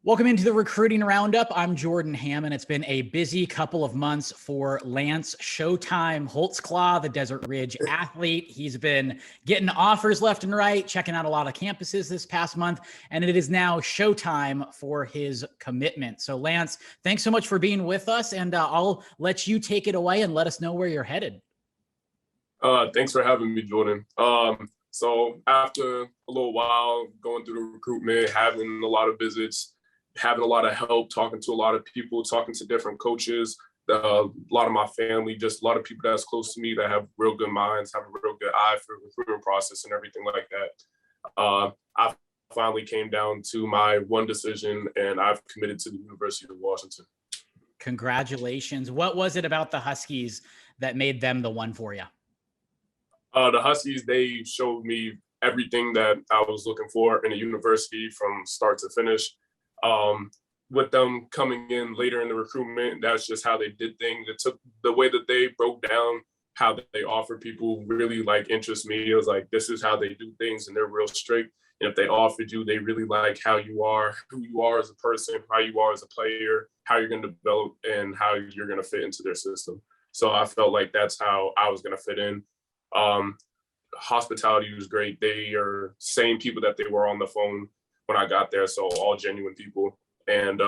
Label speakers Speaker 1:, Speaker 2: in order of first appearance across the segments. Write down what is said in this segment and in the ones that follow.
Speaker 1: Welcome into the Recruiting Roundup. I'm Jordan Hammond. It's been a busy couple of months for Lance Showtime Holtzclaw, the Desert Ridge athlete. He's been getting offers left and right, checking out a lot of campuses this past month, and it is now showtime for his commitment. So Lance, thanks so much for being with us, and I'll let you take it away and let us know where you're headed.
Speaker 2: Thanks for having me, Jordan. So after a little while going through the recruitment, having a lot of visits, having a lot of help, talking to a lot of people, talking to different coaches, a lot of my family, just a lot of people that's close to me that have real good minds, have a real good eye for the recruitment process and everything like that. I finally came down to my one decision, and I've committed to the University of Washington.
Speaker 1: Congratulations. What was it about the Huskies that made them the one for you?
Speaker 2: The Huskies, they showed me everything that I was looking for in a university from start to finish. With them coming in later in the recruitment, that's just how they did things. It took the way that they broke down how they offer people really interest me. It was like, this is how they do things, and they're real strict. And if they offered you, they really like how you are, who you are as a person, how you are as a player, how you're going to develop, and how you're going to fit into their system. So I felt like that's how I was going to fit in. Hospitality was great. They are same people that they were on the phone when I got there, so all genuine people. And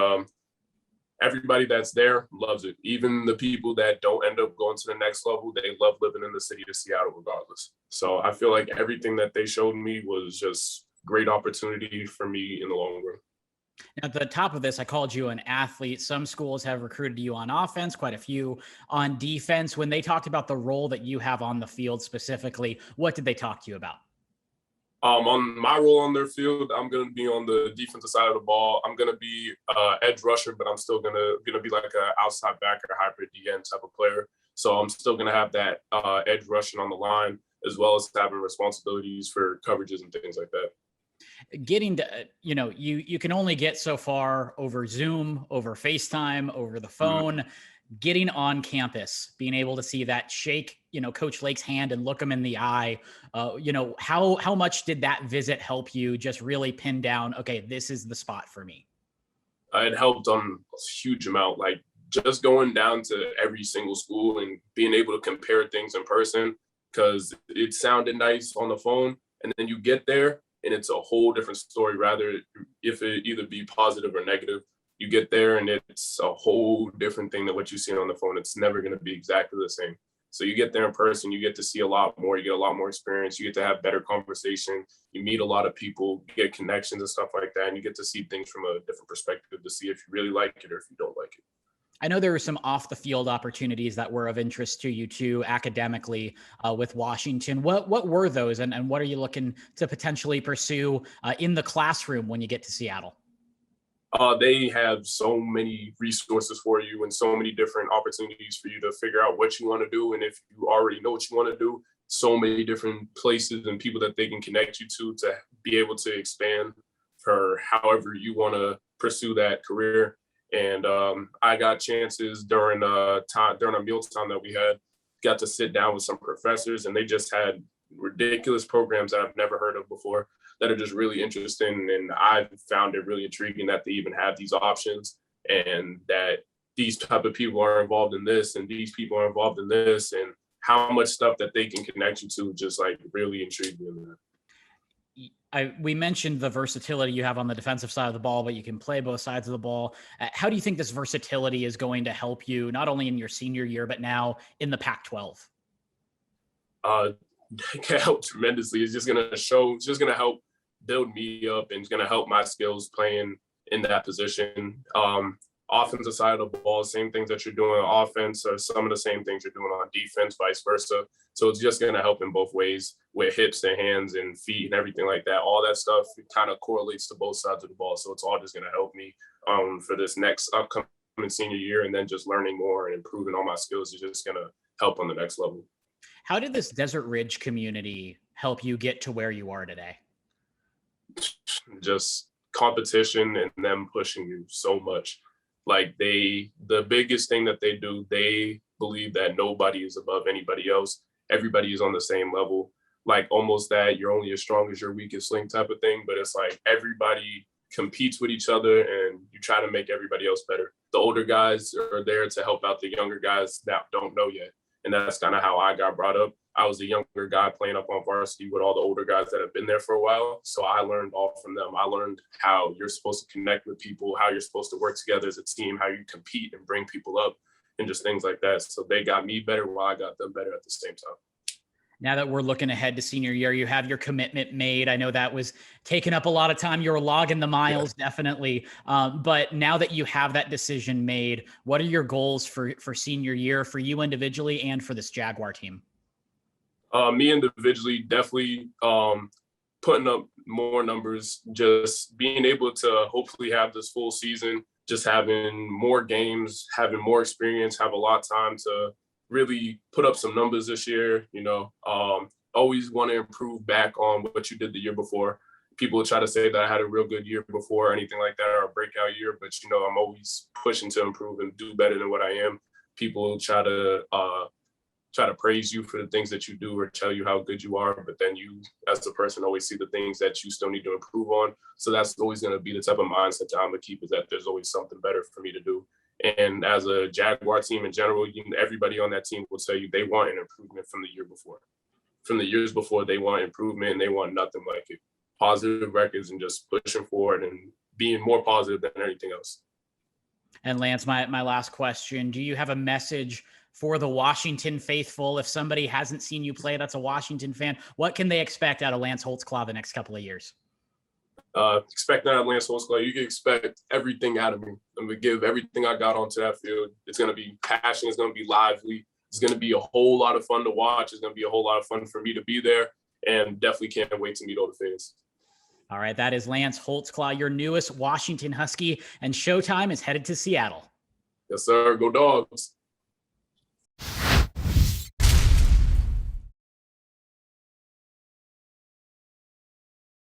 Speaker 2: everybody that's there loves it. Even the people that don't end up going to the next level, they love living in the city of Seattle regardless. So I feel like everything that they showed me was just great opportunity for me in the long run.
Speaker 1: Now, at the top of this, I called you an athlete. Some schools have recruited you on offense, quite a few on defense. When they talked about the role that you have on the field specifically, what did they talk to you about?
Speaker 2: On my role on their field, I'm going to be on the defensive side of the ball. I'm going to be edge rusher, but I'm still going to be like an outside backer, hybrid DN type of player. So I'm still going to have that edge rushing on the line, as well as having responsibilities for coverages and things like that.
Speaker 1: Getting to, you can only get so far over Zoom, over FaceTime, over the phone. Mm-hmm. Getting on campus, being able to see that, shake, Coach Lake's hand and look him in the eye. How much did that visit help you just really pin down, okay, this is the spot for me?
Speaker 2: It helped on a huge amount, just going down to every single school and being able to compare things in person, because it sounded nice on the phone, and then you get there and it's a whole different story, rather if it either be positive or negative. You get there and it's a whole different thing than what you see on the phone. It's never going to be exactly the same. So you get there in person, you get to see a lot more, you get a lot more experience, you get to have better conversation, you meet a lot of people, you get connections and stuff like that, and you get to see things from a different perspective to see if you really like it or if you don't like it.
Speaker 1: I know there were some off the field opportunities that were of interest to you too, academically with Washington. What were those, and what are you looking to potentially pursue in the classroom when you get to Seattle?
Speaker 2: They have so many resources for you and so many different opportunities for you to figure out what you want to do. And if you already know what you want to do, so many different places and people that they can connect you to be able to expand for however you want to pursue that career. And I got chances during a mealtime that we had, got to sit down with some professors, and they just had ridiculous programs that I've never heard of before that are just really interesting. And I found it really intriguing that they even have these options, and that these type of people are involved in this and these people are involved in this, and how much stuff that they can connect you to just really intrigued me.
Speaker 1: We mentioned the versatility you have on the defensive side of the ball, but you can play both sides of the ball. How do you think this versatility is going to help you, not only in your senior year, but now in the Pac-12?
Speaker 2: It can help tremendously. It's just going to help build me up, and it's going to help my skills playing in that position. Offensive side of the ball, same things that you're doing on offense are some of the same things you're doing on defense, vice versa. So it's just going to help in both ways with hips and hands and feet and everything like that. All that stuff kind of correlates to both sides of the ball. So it's all just going to help me for this next upcoming senior year, and then just learning more and improving all my skills is just going to help on the next level.
Speaker 1: How did this Desert Ridge community help you get to where you are today?
Speaker 2: Just competition and them pushing you so much. The biggest thing that they do, they believe that nobody is above anybody else. Everybody is on the same level. Almost that you're only as strong as your weakest link type of thing. But it's everybody competes with each other, and you try to make everybody else better. The older guys are there to help out the younger guys that don't know yet. And that's kind of how I got brought up. I was a younger guy playing up on varsity with all the older guys that have been there for a while. So I learned all from them. I learned how you're supposed to connect with people, how you're supposed to work together as a team, how you compete and bring people up, and just things like that. So they got me better while I got them better at the same time.
Speaker 1: Now that we're looking ahead to senior year, you have your commitment made. I know that was taking up a lot of time. You're logging the miles, definitely. But now that you have that decision made, what are your goals for senior year for you individually and for this Jaguar team?
Speaker 2: Me individually, definitely putting up more numbers, just being able to hopefully have this full season, just having more games, having more experience, have a lot of time to really put up some numbers this year. Always want to improve back on what you did the year before. People try to say that I had a real good year before or anything like that, or a breakout year, but I'm always pushing to improve and do better than what I am. People try to praise you for the things that you do or tell you how good you are, but then you as a person always see the things that you still need to improve on. So that's always going to be the type of mindset that I'm going to keep, is that there's always something better for me to do. And as a Jaguar team in general, everybody on that team will tell you they want an improvement from the year before. From the years before, they want improvement, and they want nothing like it. Positive records and just pushing forward and being more positive than anything else.
Speaker 1: And Lance, my last question, do you have a message for the Washington faithful? If somebody hasn't seen you play, that's a Washington fan, what can they expect out of Lance Holtzclaw the next couple of years?
Speaker 2: Expect that out of Lance Holtzclaw. You can expect everything out of me. I'm going to give everything I got onto that field. It's going to be passionate. It's going to be lively. It's going to be a whole lot of fun to watch. It's going to be a whole lot of fun for me to be there, and definitely can't wait to meet all the fans.
Speaker 1: All right, that is Lance Holtzclaw, your newest Washington Husky, and Showtime is headed to Seattle.
Speaker 2: Yes, sir. Go Dogs.